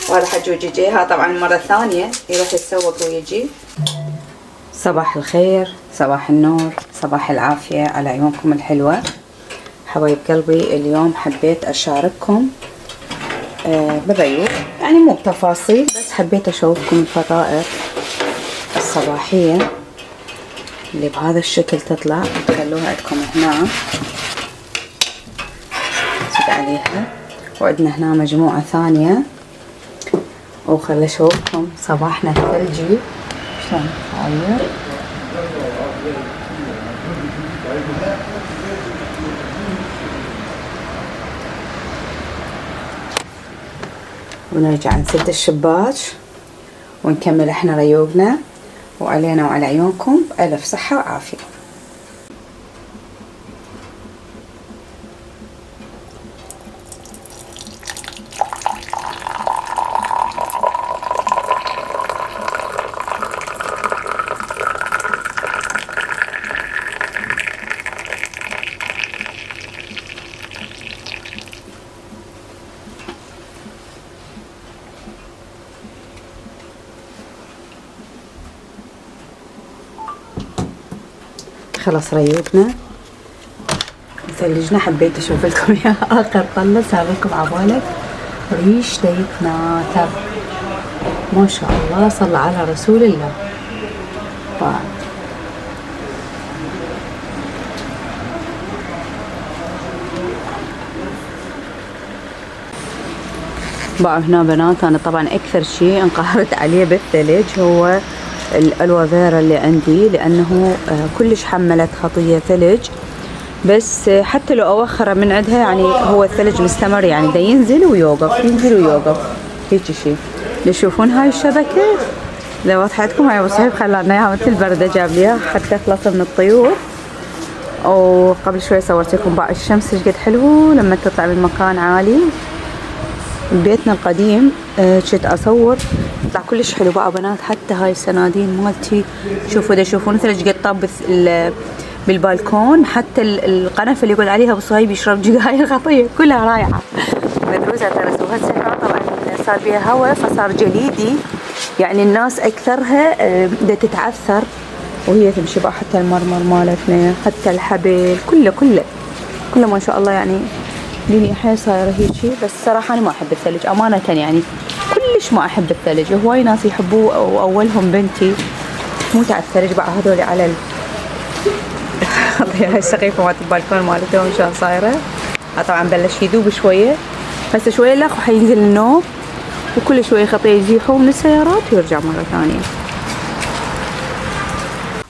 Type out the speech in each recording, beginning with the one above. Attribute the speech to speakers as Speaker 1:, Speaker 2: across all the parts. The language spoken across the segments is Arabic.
Speaker 1: وهذا حجوج جيها طبعا المرة الثانية يروح يتسوق ويجي. صباح الخير، صباح النور، صباح العافية على عيونكم الحلوة حبايب قلبي. اليوم حبيت أشارككم بالريوق، يعني مو بتفاصيل، بس حبيت أشوفكم الفطائر الصباحية اللي بهذا الشكل تطلع. تخلوها عندكم هنا، نزيد عليها، وعندنا هنا مجموعة ثانية. وخل أشوفكم صباحنا الثلجي شلون صاير. ونرجع نسد الشباك ونكمل احنا ريوقنا، وعلينا وعلى عيونكم ألف صحة وعافية. خلاص ريوقنا مثلجنا. حبيت اشوف لكم يا اخر طلة سابلكم عبالك ريش يتناثر ما شاء الله، صلى على رسول الله. بقى هنا بنات، انا طبعا اكثر شيء انقهرت عليه بالثلج هو الالوفيرا اللي عندي، لانه كلش حملت خطية ثلج، بس حتى لو اوخره من عندها يعني هو الثلج مستمر، يعني دا ينزل ويوقف ينزل ويوقف هيك شيء. تشوفون هاي الشبكة اذا واضحة عندكم، هاي ابو صهيب خلانا اياها مثل بردة، جاب ليها حتى خلص من الطيور. وقبل شوي صورت لكم بقى الشمس ايش قد حلو لما تطلع من مكان عالي. بيتنا القديم كنت اصور يطلع كلش حلو بقى بنات. حتى هاي السنادين مالتي شوفوا دا يشوفون مثل ايش قد طاب بالبالكون. حتى القنفه اللي يقعد عليها ابو صهيب يشرب جقاير خطيه كلها رايعه مدروسه ترى. وهسه طبعا صار بيها هواء فصار جليدي، يعني الناس اكثرها دا تتعثر وهي تمشي بقى. حتى المرمر مالتنا، حتى الحبل، كله ما شاء الله، يعني الدنيا حيل صايره هيجي. بس صراحه انا ما احب الثلج امانه، يعني كلش ما احب الثلج. هواي ناس يحبوه واولهم بنتي تموت على الثلج بقى هذول على هاي السقيفه مالت البالكون مالتهم شلون صايره. طبعا بلش يذوب شويه، هسه شويه الاخ حينزل النوم، وكل شويه خطيه يزيحوا من السيارات ويرجع مره ثانيه.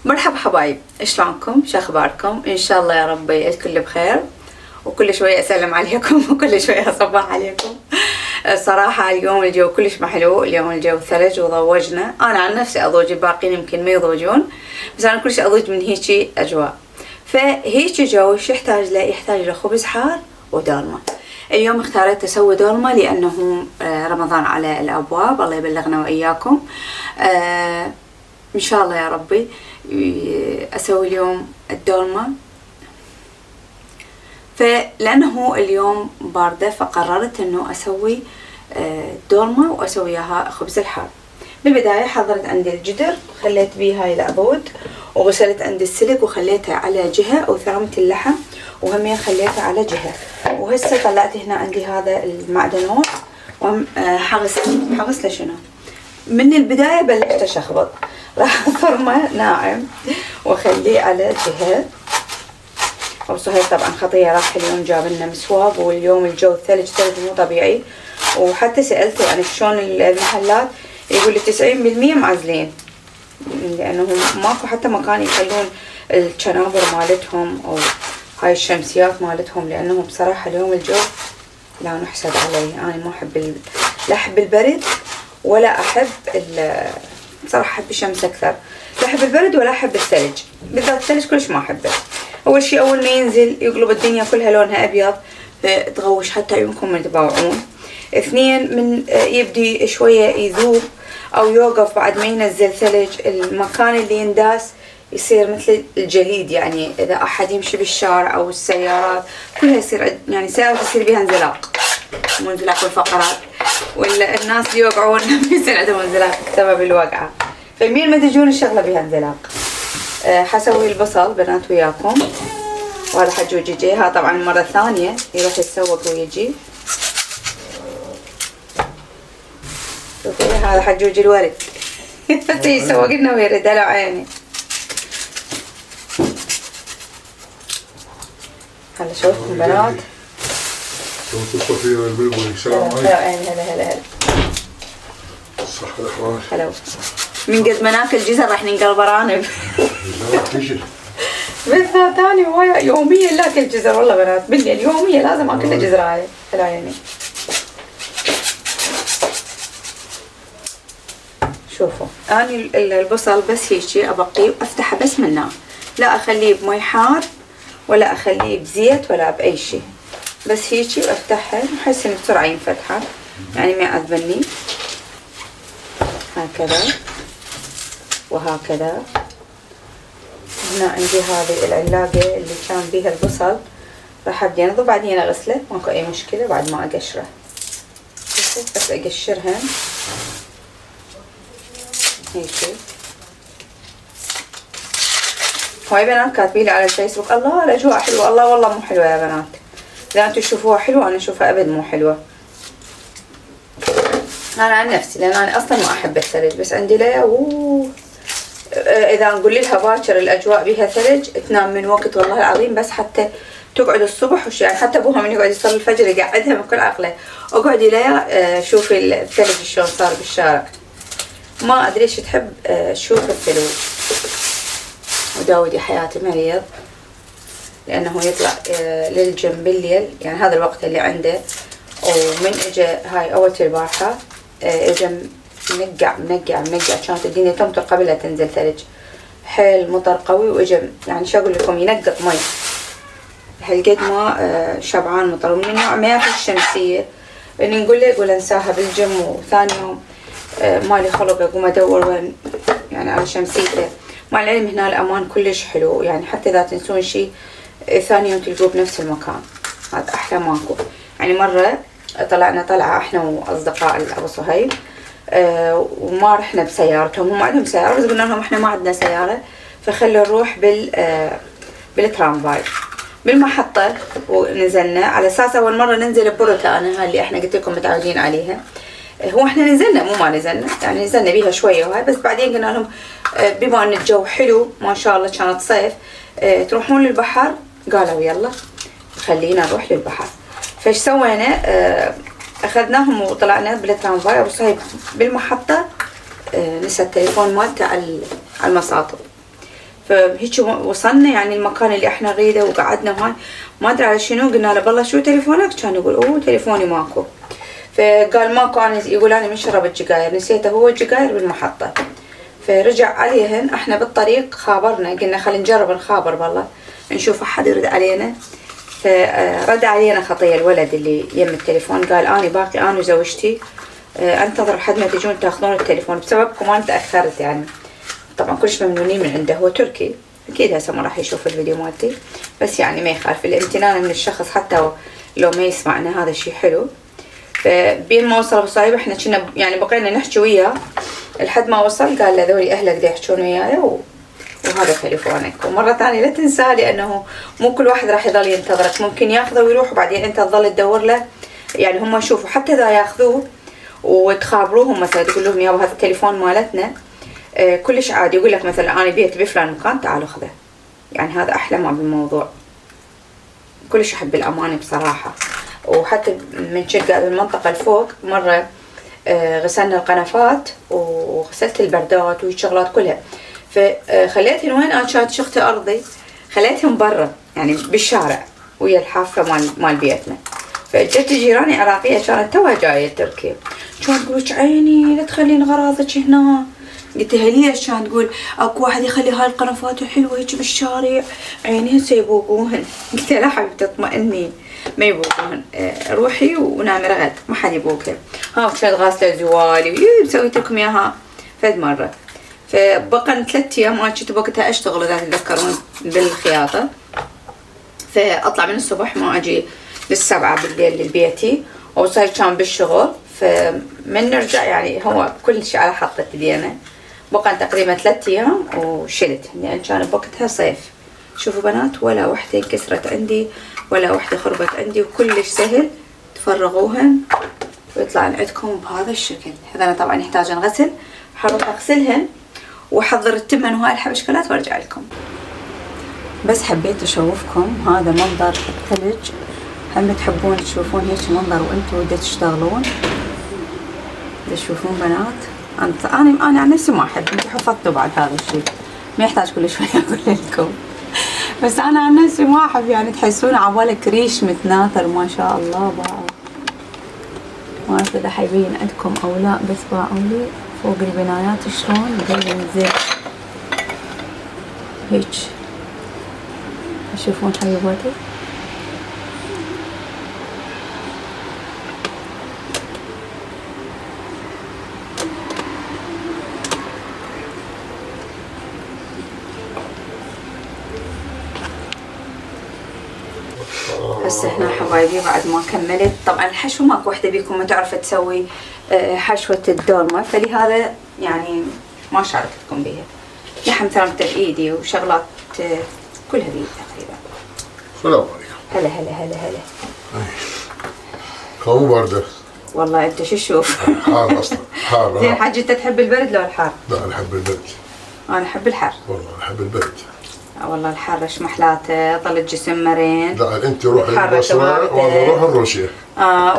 Speaker 1: مرحبا حبايب، شلونكم؟ شو اخباركم؟ ان شاء الله يا ربي الكل بخير، وكل شوية أسلم عليكم وكل شوية أصبح عليكم. صراحة اليوم الجو كلش ما حلو، اليوم الجو ثلج وضوجنا. أنا عن نفسي أضوج، الباقيين يمكن ما يضوجون، بس أنا كلش أضوج من هيجي أجواء. فهيجي جو شو يحتاج له؟ يحتاج له خبز حار ودولمة. اليوم اختاريت أسوي دولمة لأنه رمضان على الأبواب، الله يبلغنا وإياكم. إن شاء الله يا ربي أسوي اليوم الدولمة. فلأنه اليوم باردة فقررت أنه أسوي دولمة وأسوي إياها خبز الحار. بالبداية حضرت عندي الجدر، خليت بيه هاي العضود، وغسلت عندي السلق وخليتها على جهة، وثرمت اللحم وهمين خليتها على جهة. وهسه طلعت هنا عندي هذا المعدنوس حغس له شنو. من البداية بلشت أشخبط، راح أفرمه ناعم وأخليه على جهة. أبو صهيب طبعا خطية راح اليوم جاب لنا مسواق، واليوم الجو ثلج مو طبيعي. وحتى سألته يعني شلون المحلات، يقول لي 90% معزلين، لأنه ماكو حتى مكان يخلون الشنابر مالتهم أو هاي الشمسيات مالتهم، لأنه بصراحة اليوم الجو لا نحسد علي. أنا ما أحب لا أحب البرد ولا أحب بصراحة أحب الشمس أكثر. لا أحب البرد ولا أحب الثلج، بالذات الثلج كلش ما أحبه. أول شيء أول ما ينزل يقلب الدنيا كلها لونها أبيض، تغوش حتى عيونكم ما تباوعون. اثنين، من يبدي شوية يذوب أو يوقف بعد ما ينزل ثلج، المكان اللي ينداس يصير مثل الجليد. يعني إذا أحد يمشي بالشارع أو السيارات كلها يصير، يعني سيارات يصير بها انزلاق، مو انزلاق بالفقرات، ولا الناس يوقعون بيصير عندهم انزلاق بسبب الوقعة. فمين ما تجون الشغلة بها انزلاق. حسوي البصل بنات وياكم، وهذا حجوج يجي. ها طبعا المرة الثانية يروح يتسوق ويجي. شوفي هذا حجوج الورد يسوق لنا ويرد على عيني. هلا شوفكم بنات.
Speaker 2: شوفوا صفية والبلبل. السلام عليكم.
Speaker 1: هلا عيني. هلا
Speaker 2: صح الأخبار.
Speaker 1: هلا. من قد ما ناكل جزر راح ننقلب ارانب. بس ثاني هواية يوميا لا اكل جزر والله بنات، بالليل يوميا لازم اكل جزرايه. هلا عيني. شوفوا اني البصل بس هيجي ابقيه وافتحه بس من النار، لا اخليه بمي حار ولا اخليه بزيت ولا باي شيء، بس هيجي وافتحها بحيث انه بسرعه ينفتحه، يعني ما يعذبني. هكذا وهكذا. هنا عندي هذه العلاقة اللي كان بيها البصل، راح ابدي انظف بعدين اغسله، ماكو اي مشكلة بعد ما اقشره. بس اقشرهن هيك. هواي بنات كاتبيلي على الفيسبوك الله الاجواء حلوة، الله والله مو حلوة يا بنات. اذا انتو تشوفوها حلوة انا اشوفها ابد مو حلوة. انا عن نفسي لان انا اصلا ما احب الثلج، بس عندي ليا اذا نقول لها باكر الاجواء بها ثلج تنام من وقت والله العظيم، بس حتى تقعد الصبح وش يعني حتى ابوها من يقعد يصلي الفجر يقعدها من كل عقله، اقعدي ليا شوفي الثلج شلون صار بالشارع. ما ادري ايش تحب تشوف الثلوج. وداودي حياتي مريض لانه يطلع للجيم بالليل، يعني هذا الوقت اللي عنده، ومن اجى هاي اول البارحه اجى منقع كانت الدنيا تمطر قبل لا تنزل ثلج، حيل مطر قوي، واجى يعني شو اقول لكم ينقط مي هالقد ما شبعان مطر، ومن النوع ما ياخذ الشمسيه، اني نقول له يقول انساها بالجيم، وثاني يوم مالي خلق اقوم ادور وين يعني على شمسيته. مع العلم هنا الامان كلش حلو، يعني حتى اذا تنسون شيء ثاني يوم تلقوه بنفس المكان، هذا احلى ماكو. يعني مره طلعنا طلعه احنا واصدقاء ابو صهيب، وما رحنا بسيارتهم، هم عندهم سيارة بس قلنا لهم احنا ما عندنا سيارة، فخلوا نروح بالترامفاي بالمحطة، ونزلنا على اساس اول مرة ننزل بروتانا اللي احنا قلت لكم متعودين عليها. هو احنا نزلنا مو ما نزلنا، يعني نزلنا بيها شوية وهاي، بس بعدين قلنا لهم بما ان الجو حلو ما شاء الله كانت صيف تروحون للبحر، قالوا يلا خلينا نروح للبحر. فايش سوينا؟ اخذناهم وطلعنا بالترامفاي، ابو صهيب بالمحطة نسى التليفون مالته على المصاطب، فهيك وصلنا يعني المكان اللي احنا نريده وقعدنا وهاي، ما ادري على شنو قلنا له بالله شو تليفونك؟ كان يقول اوه تليفوني ماكو، فقال ماكو، انا يقول انا من شربت جقاير، نسيته هو الجقاير بالمحطة. فرجع عليهن، احنا بالطريق خابرنا قلنا خلينا نجرب نخابر بالله نشوف احد يرد علينا. فرد علينا خطية الولد اللي يم التليفون، قال أنا باقي أنا وزوجتي أنتظر لحد ما تجون تاخذون التليفون بسببكم أنا تأخرت. يعني طبعا كلش ممنونين من عنده، هو تركي أكيد هسه ما راح يشوف الفيديو مالتي، بس يعني ما يخالف الامتنان من الشخص حتى لو ما يسمعنا، هذا شيء حلو. فبين ما وصل ابو صهيب احنا كنا يعني بقينا نحكي وياه لحد ما وصل، قال لذولي أهلك دا يحجون وياي وهذا تليفونك، ومرة ثانية لا تنساه لأنه مو كل واحد راح يضل ينتظرك، ممكن ياخذه ويروح وبعدين أنت تظل تدور له. يعني هم يشوفوا حتى إذا ياخذوه وتخابروهم مثلا تقول لهم يابا هذا التليفون مالتنا، كلش عادي يقول لك مثلا أنا بيت بفلان مكان تعالوا خذه. يعني هذا أحلى ما بالموضوع، كلش أحب الأمانة بصراحة. وحتى من شقة بالمنطقة الفوق مرة غسلنا القنفات وغسلت البردات والشغلات كلها، فخليتهم وين؟ انا كانت شختي ارضي خليتهم برا يعني بالشارع ويا الحافه مال بيتنا. فجت جيراني عراقيه كانت توها جايه تركيا، كانت تقول عيني لا تخلين غراضك هنا. قلت لها ليش؟ كانت تقول اكو واحد يخلي هاي القنفات الحلوه هيك بالشارع، عيني هسه يبوقوهن. قلت لها لا حبيبتي اطمئني ما يبوقوهن، روحي ونامي رغد ما حد يبوقها. ها كانت غاسله زوالي مسويت لكم اياها فد مره. فبقى 3 ايام انا كنت بوقتها اشتغل اذا تتذكرون بالخياطه، فاطلع من الصبح ما اجي للسبعة بالليل لبيتي، وصاير كان بالشغل، فمن نرجع يعني هو كل شيء على حطة ايدينا. بقى تقريبا 3 أيام وشلت لأن كان بوقتها صيف. شوفوا بنات ولا وحدة كسرت عندي ولا وحدة خربت عندي وكلش سهل تفرغوهن ويطلع عندكم بهذا الشكل. هذا طبعا يحتاجن غسل، حروح اغسلهن واحضر التمن وهاي الحبشكلات وارجع لكم. بس حبيت اشوفكم هذا منظر الثلج. هم تحبون تشوفون هيك منظر وانتم بدأ تشتغلون؟ تشوفون بنات؟ انا عن نفسي ما احب، انتم حفظتوا بعد هذا الشيء ما يحتاج كل شوي اقول لكم، بس انا عن نفسي ما احب يعني تحسون عبالك ريش متناثر ما شاء الله بقى. ما اعرف اذا حيبين عندكم او لا، بس باعوا لي فوق البنايات شلون ينزل هيك. تشوفون حبيباتي؟ هسه هنا حبايبي بعد ما كملت. طبعا الحشو ماكو وحده بيكم ما تعرف تسوي حشوه الدولمه، فلهذا يعني ما شاركتكم بيها. لحم ثرمته بايدي وشغلات كلها بايدي تقريبا.
Speaker 2: السلام عليكم.
Speaker 1: هلا هلا هلا هلا.
Speaker 2: مو باردة
Speaker 1: والله انت شو تشوف؟
Speaker 2: حار اصلا حار.
Speaker 1: زين حاج انت تحب البرد لو الحار؟
Speaker 2: لا انا احب البرد.
Speaker 1: انا احب الحر.
Speaker 2: والله انا احب البرد.
Speaker 1: والله الحر شمحلاته ظل الجسم مرن.
Speaker 2: لا انت روحي البصره وانا اروح الروسيا.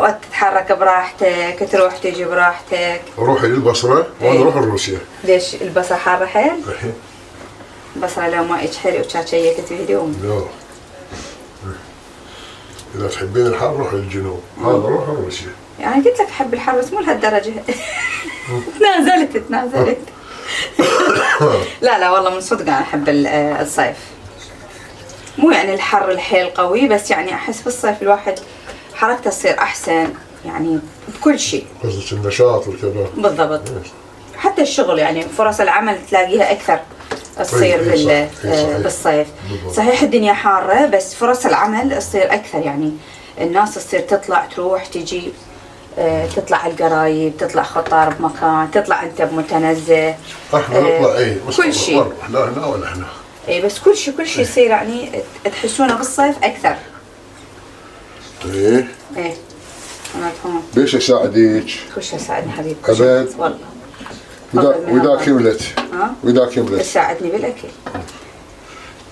Speaker 1: وقت تتحرك براحتك، تروح تجي براحتك.
Speaker 2: روحي للبصره وانا اروح الروسيا.
Speaker 1: ليش البصره حاره حيل؟ البصره لو ما اجحري وتشاكيكت بهدوم.
Speaker 2: لا اذا تحبين الحر روحي للجنوب، انا اروح الروسيا.
Speaker 1: يعني قلت لك احب الحر بس مو لهالدرجه. تنازلت. لا والله من صدق انا احب الصيف. مو يعني الحر الحيل قوي، بس يعني احس بالصيف الواحد حركته تصير احسن يعني بكل شيء.
Speaker 2: قصدك النشاط والكذا.
Speaker 1: بالضبط. حتى الشغل يعني فرص العمل تلاقيها اكثر تصير بالصيف. صحيح الدنيا حارة بس فرص العمل تصير اكثر، يعني الناس تصير تطلع تروح تجي، تطلع على القرايب، تطلع خطار بمكان، تطلع انت بمتنزه.
Speaker 2: احنا نطلع
Speaker 1: كل شيء.
Speaker 2: لا هنا ولا هنا.
Speaker 1: بس كل شيء يصير يعني تحسونه بالصيف اكثر.
Speaker 2: ايه
Speaker 1: انا هون.
Speaker 2: ليش اساعدك؟
Speaker 1: خش اساعدني حبيبي.
Speaker 2: ابد
Speaker 1: والله.
Speaker 2: واذا كملت واذا كملت
Speaker 1: تساعدني بالاكل.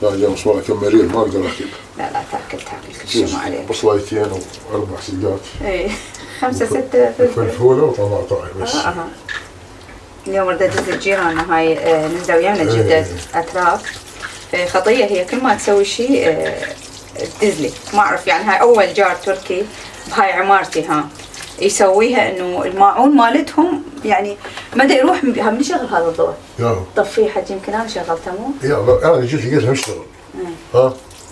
Speaker 2: لا اليوم والله كمريل ما اقدر اكل.
Speaker 1: لا تاكل كل شيء ما عليك.
Speaker 2: بصلايتين و4 سدات.
Speaker 1: 5 6
Speaker 2: فلفوله وطماطم بس.
Speaker 1: اليوم ردت الجيران هاي نزلوا ويانا جدة اتراك. خطيه هي كل ما تسوي شيء تدزلي. ما اعرف يعني هاي اول جار تركي بهاي عمارتي يسويها، انه الماعون مالتهم يعني مدى يروح من شغل هذا الضوء. طفيه حج يمكن انا شغلته مو؟
Speaker 2: يا انا جيت لقيتها مشتغل.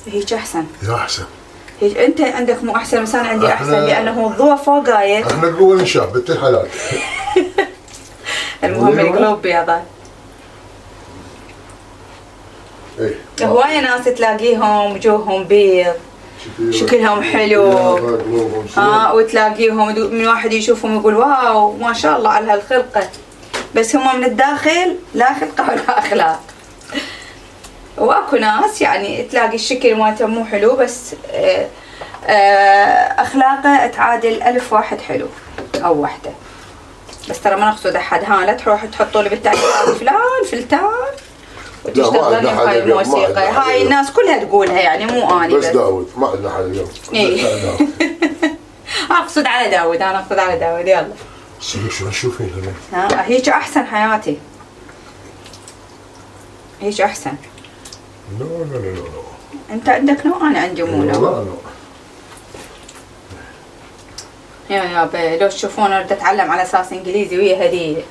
Speaker 1: هيك احسن.
Speaker 2: يا احسن.
Speaker 1: هيك انت عندك مو احسن بس انا عندي احسن، لانه الضوء فوق قايد.
Speaker 2: احنا القوه نشاف بنت الحلال.
Speaker 1: المهم القلوب بيضاء. هواية ناس تلاقيهم وجوههم بيض، شكلهم حلو. وتلاقيهم من واحد يشوفهم يقول واو ما شاء الله على هالخلقة، بس هم من الداخل لا خلقة ولا اخلاق. واكو ناس يعني تلاقي الشكل مالته مو حلو بس اخلاقه تعادل 1000 واحد حلو او وحده. بس ترى ما نقصد احد. لا تروح تحطوا لي بالتعليق فلان فلتان وتشتغلون هاي الموسيقى. هاي الناس كلها تقولها يعني مو اني
Speaker 2: بس داود ما عندنا حد اليوم.
Speaker 1: اقصد على داود. يلا
Speaker 2: شو تشوفين
Speaker 1: هيك احسن حياتي. هيك احسن.
Speaker 2: لا
Speaker 1: انت عندك نوع انا عندي مو نوع. يا لو تشوفون اريد اتعلم على اساس انجليزي ويا هديه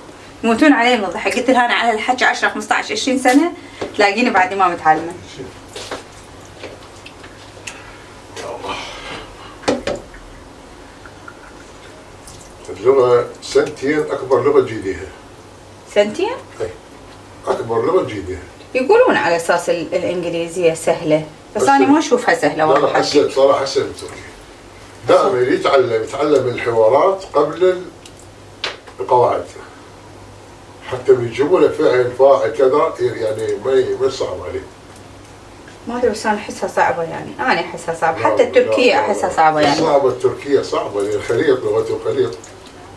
Speaker 1: يموتون علي من الضحك. قلت لها انا على الحكي 10 15 20 سنه تلاقيني بعد ما متعلمه.
Speaker 2: اللغه سنتين اكبر لغه تجيديها.
Speaker 1: سنتين؟
Speaker 2: اي اكبر لغه تجيديها.
Speaker 1: يقولون على اساس الانجليزيه سهله بس انا ما اشوفها سهله والله.
Speaker 2: صراحه حسيت بتركي دائما يتعلم الحوارات قبل بقواعد، حتى بيجيبوا له فعل فاعل كذا يعني ما صعب عليه.
Speaker 1: ما ادري بس انا احسها صعبه، يعني انا احسها صعبه، حتى التركيه احسها صعبه يعني.
Speaker 2: صعبه التركيه صعبه لان خليط، لغتهم خليط.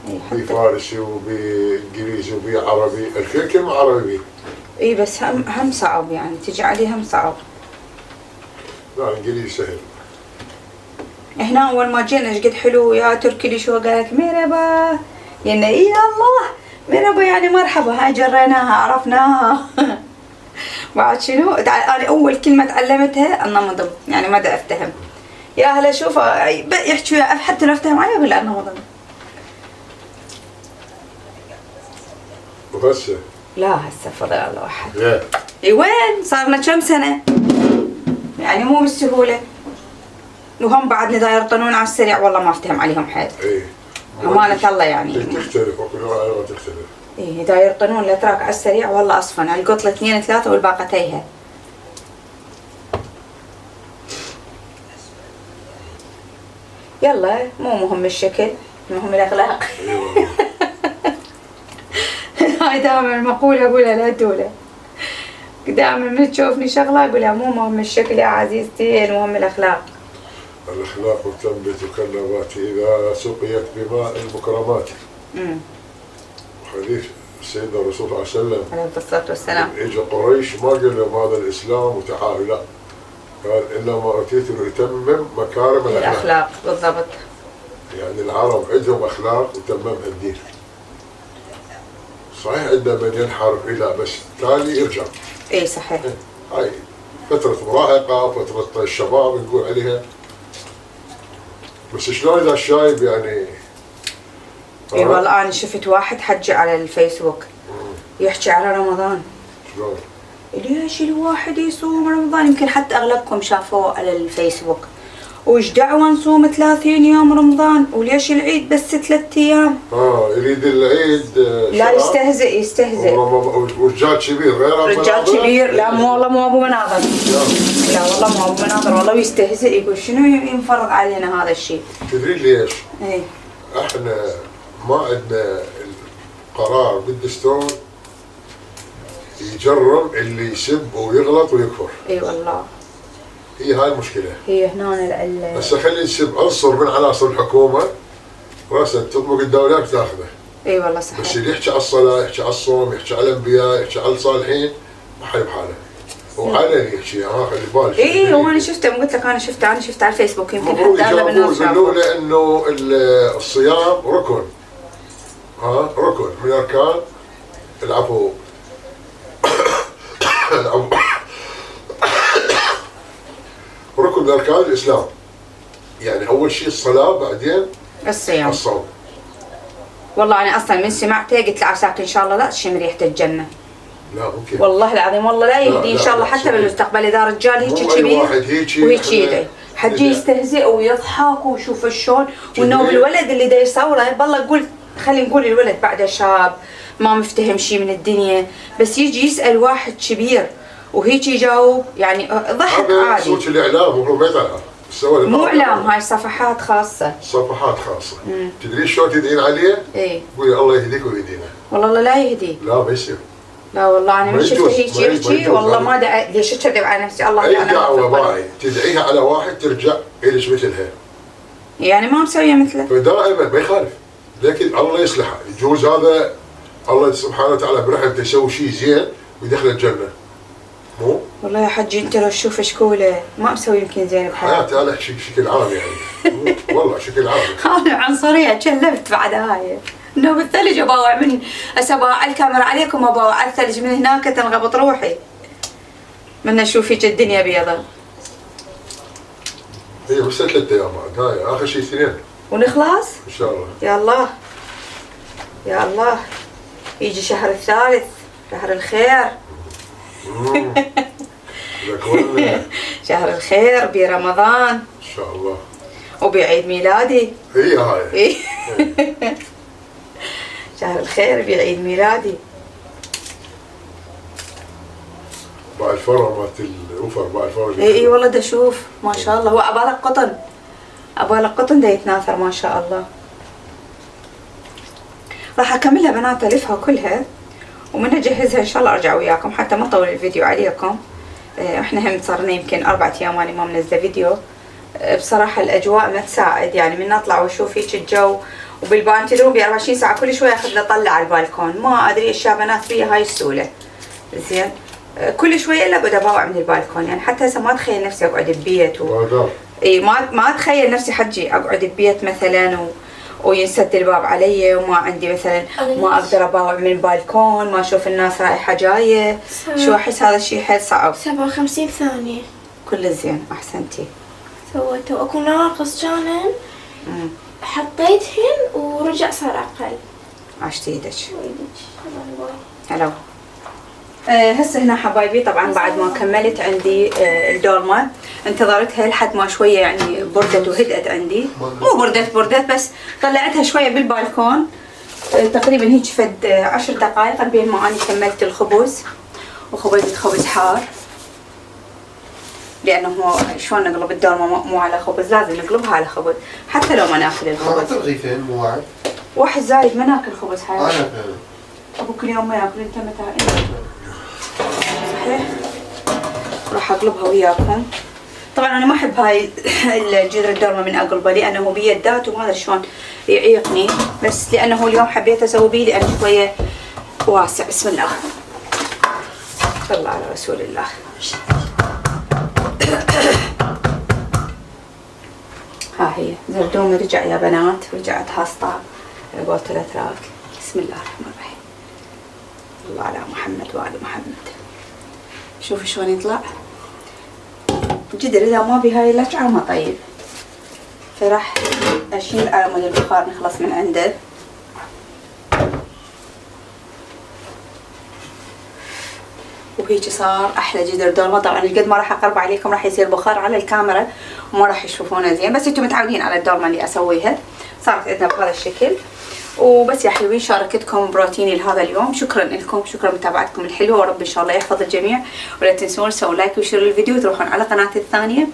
Speaker 1: اي
Speaker 2: بفارسي وبانجليزي وبعربي، الكل كلمه عربي.
Speaker 1: اي بس هم صعب يعني، تجي عليه هم صعب.
Speaker 2: لا الانجليزي سهل.
Speaker 1: هنا اول ما جينا ايش قد حلو يا تركي لي شو قال لك مرحبا، يعني اي الله مرحبا يعني مرحبا، هاي جريناها عرفناها. بعد شنو انا اول كلمه تعلمتها النمضم، يعني ما دا افتهم. يا هلا شوف يحكوا حتى لو افتهم عليه اقول النمضم.
Speaker 2: وهسه
Speaker 1: لا هسه فضل الله واحد.
Speaker 2: يا
Speaker 1: اي وين صار لنا كم سنه، يعني مو بالسهوله. وهم بعدني دا يرطنون على السريع، والله ما افتهم عليهم حيل.
Speaker 2: اي
Speaker 1: امانه الله يعني.
Speaker 2: تختلف وكل لغه تختلف.
Speaker 1: ايه دا يرطنون الاتراك على السريع، والله اصفن القطله 2 3 والباقه تيها. يلا مو مهم الشكل، مهم الاخلاق. هاي دائما المقوله اقولها لهدوله، دائما من تشوفني شغله اقولها مو مهم الشكل يا عزيزتي، المهم الاخلاق.
Speaker 2: الاخلاق تنبت كالنبات اذا سقيت بماء المكرمات. حديث سيدنا الرسول صلى الله عليه وسلم
Speaker 1: عليه الصلاه والسلام.
Speaker 2: اجى قريش ما قال لهم هذا الاسلام وتعالوا، لا قال انما اتيت لاتمم مكارم
Speaker 1: الاخلاق. بالضبط.
Speaker 2: يعني العرب عندهم اخلاق وتممها الدين. صحيح عندنا من ينحرف الى بس تالي يرجع.
Speaker 1: اي صحيح.
Speaker 2: هاي فترة مراهقة، فترة الشباب نقول عليها. بس شلون اذا الشايب يعني.
Speaker 1: اي والله انا شفت واحد حجي على الفيسبوك يحكي على رمضان.
Speaker 2: شلون؟
Speaker 1: ليش الواحد يصوم رمضان؟ يمكن حتى اغلبكم شافوه على الفيسبوك. وش دعوة نصوم 30 يوم رمضان؟ وليش العيد بس 3 ايام؟
Speaker 2: يريد العيد.
Speaker 1: لا يستهزئ.
Speaker 2: ورجال كبير غير
Speaker 1: رجال كبير. لا مو والله مو ابو مناظر. لا والله مو ابو مناظر، والله يستهزئ يقول شنو ينفرض علينا هذا الشيء.
Speaker 2: تدري ليش؟
Speaker 1: اي
Speaker 2: احنا ما عندنا القرار بالدستور يجرم اللي يسب ويغلط ويكفر.
Speaker 1: اي والله.
Speaker 2: هي هاي المشكلة.
Speaker 1: هي هنا
Speaker 2: هسه خلي يسب عنصر من عناصر الحكومة راسا تطبق الدولة بتاخذه.
Speaker 1: اي والله صحيح.
Speaker 2: بس اللي يحكي على الصلاة، يحكي على الصوم، يحكي على الانبياء، يحكي على الصالحين، ما حد بحاله. وعلني يحكي خلي بالك.
Speaker 1: اي هو انا شفته، قلت لك انا شفته على الفيسبوك، يمكن
Speaker 2: المفروض
Speaker 1: حتى اغلب الناس
Speaker 2: يقولوا له انه الصيام ركن. ركن من اركان العفو. ركن من اركان الاسلام. يعني اول شيء الصلاه، بعدين
Speaker 1: الصيام.
Speaker 2: الصوم.
Speaker 1: والله انا اصلا من سمعته قلت لعساك ان شاء الله لا تشم ريحه الجنه.
Speaker 2: لا ممكن.
Speaker 1: والله العظيم والله لا يهدي ان شاء الله حتى بالمستقبل اذا رجال هيك كبير وهيك يدعي حد يستهزئ ويضحك ويشوف شلون، وانه الولد اللي دا يصوره بالله يقول خلينا نقول الولد بعده شاب ما مفتهم شيء من الدنيا، بس يجي يسال واحد كبير وهيك يجاوب، يعني ضحك عادي.
Speaker 2: صوت الاعلام المفروض ما يطلع.
Speaker 1: مو اعلام، هاي صفحات خاصه.
Speaker 2: صفحات خاصه. تدري شلون تدعين عليه؟
Speaker 1: اي
Speaker 2: قولي الله يهديك ويهدينا.
Speaker 1: والله لا يهدي.
Speaker 2: لا ما يصير.
Speaker 1: لا والله انا ما شفته هيك يحكي، والله ما ليش اكذب على نفسي. الله
Speaker 2: اي دعوه باعي تدعيها على واحد ترجع الك مثلها.
Speaker 1: يعني ما مسويه مثله.
Speaker 2: فدائما ما يخالف، لكن الله يصلحه، يجوز هذا الله سبحانه وتعالى برحمته يسوي شيء زين ويدخل الجنه. مو؟ والله
Speaker 1: يا حجي انت لو تشوف شكوله ما مسوي يمكن زين بحياتي.
Speaker 2: حياتي انا احكي بشكل عام يعني. والله شكل عام.
Speaker 1: انا عنصريه كلفت بعد هاي. انه بالثلج اباوع من هسه باوع الكاميرا عليكم، اباوع على الثلج من هناك تنغبط روحي. من اشوف هيك الدنيا بيضة.
Speaker 2: هي بس 3 ايام بعد، هاي اخر شيء 2
Speaker 1: ونخلص؟
Speaker 2: ان شاء الله.
Speaker 1: يا الله يا الله يجي شهر الثالث، شهر الخير. شهر الخير برمضان
Speaker 2: ان شاء الله
Speaker 1: وبعيد ميلادي.
Speaker 2: هي هاي.
Speaker 1: شهر الخير بعيد ميلادي.
Speaker 2: باع الفرع مالت الوفر، باع الفرع.
Speaker 1: اي والله دا اشوف ما شاء الله. هو عبالك قطن، عبالك قطن دا يتناثر ما شاء الله. راح اكملها بنات الفها كلها ومن اجهزها ان شاء الله ارجع وياكم حتى ما اطول الفيديو عليكم. احنا هم صار لنا يمكن 4 ايام اني ما منزله فيديو. بصراحه الاجواء ما تساعد، يعني من اطلع واشوف هيك الجو وبالبان تدرون ب 24 ساعه كل شويه اخذ لي طلع على البالكون، ما ادري اشياء بنات بيها هاي السهوله. زين كل شويه الا بقعد اباوع من البالكون، يعني حتى هسه ما اتخيل نفسي اقعد ببيت اي ما اتخيل نفسي حجي اقعد ببيت مثلا وينسد الباب علي وما عندي مثلا ما اقدر اباوع من البالكون، ما اشوف الناس رايحه جايه، شو احس هذا الشيء حيل صعب.
Speaker 3: 57 ثانية
Speaker 1: كل زين احسنتي.
Speaker 3: سويته اكو ناقص كانن حطيتهن ورجع صار اقل.
Speaker 1: عشتي ايدك. هلا. هسه هنا حبايبي طبعا بعد ما كملت عندي الدولمة انتظرتها لحد ما شوية يعني بردت وهدأت عندي، مو بردت بس طلعتها شوية بالبالكون تقريبا هيك فد 10 دقائق بين ما اني كملت الخبز، وخبزت خبز حار لانه هو شلون نقلب الدولمة مو على خبز، لازم نقلبها على خبز حتى لو ما ناكل الخبز.
Speaker 2: رغيفين مو واحد؟
Speaker 1: واحد زايد ما ناكل خبز حار.
Speaker 2: انا
Speaker 1: ابوك اليوم ما ياكل، انت متى؟ صحيح. راح اقلبها وياكم. طبعا انا ما احب هاي الجذر الدولمة من اقلبه لانه بيدات وما ادري شلون يعيقني، بس لانه اليوم حبيت اسوي بيه لانه شويه واسع. بسم الله. صلى على رسول الله. ها هي زردومي رجع يا بنات، رجعت هاسطة قلت الاتراك. بسم الله الرحمن الرحيم. الله على محمد وآل محمد. شوفوا شلون يطلع جدر. اذا ما بي هاي اللجعة ما طيب، فراح اشيل عمود البخار نخلص من عنده. وهيك صار احلى جدر دولمة. طبعا قد ما راح اقرب عليكم راح يصير بخار على الكاميرا وما راح يشوفونه زين، بس انتم متعودين على الدولمة اللي اسويها. صارت عندنا بهذا الشكل. وبس يا حلوين شاركتكم بروتيني لهذا اليوم. شكرا لكم، شكرا متابعتكم الحلوه، ورب ان شاء الله يحفظ الجميع. ولا تنسون تسووا لايك وشير للفيديو وتروحون على قناتي الثانيه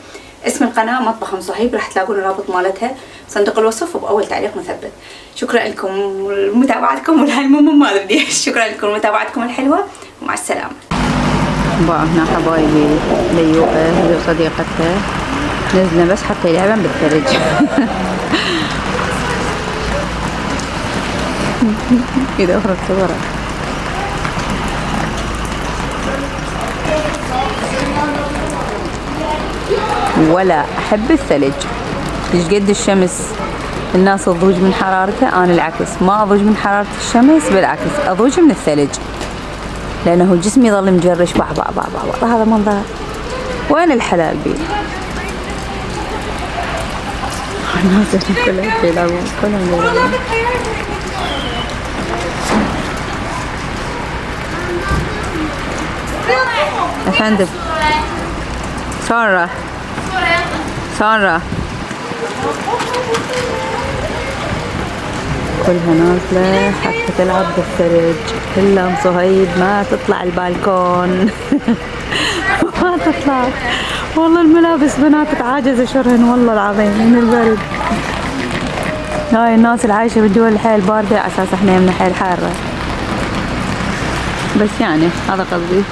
Speaker 1: اسم القناه مطبخ ام صهيب، راح تلاقون الرابط مالتها صندوق الوصف وباول تعليق مثبت. شكرا لكم لمتابعتكم والهالمهم ما ادري شكرا لكم لمتابعتكم الحلوه ومع السلامه. بقى هنا حبايبي ليوقه هذه صديقتها نزلنا بس حتى يلعبن بالثلج. كده اخرج صورة. ولا احب الثلج. ايش قد الشمس الناس تضوج من حرارتها، انا العكس ما اضوج من حرارة الشمس، بالعكس اضوج من الثلج لانه جسمي يظل مجرش باع باع باع باع. هذا منظر وين الحلال بيه؟ الناس كلها بيلعبون كلهم بيلعبون. افندم سارة كلها نازلة حتى تلعب بالثلج. كلها ام صهيب ما تطلع البالكون. ما تطلع والله. الملابس بنات تعاجز شرهن والله العظيم من البرد. هاي الناس العايشة بالدول الحيل باردة على اساس احنا يمنا حيل حارة، بس يعني هذا قصدي.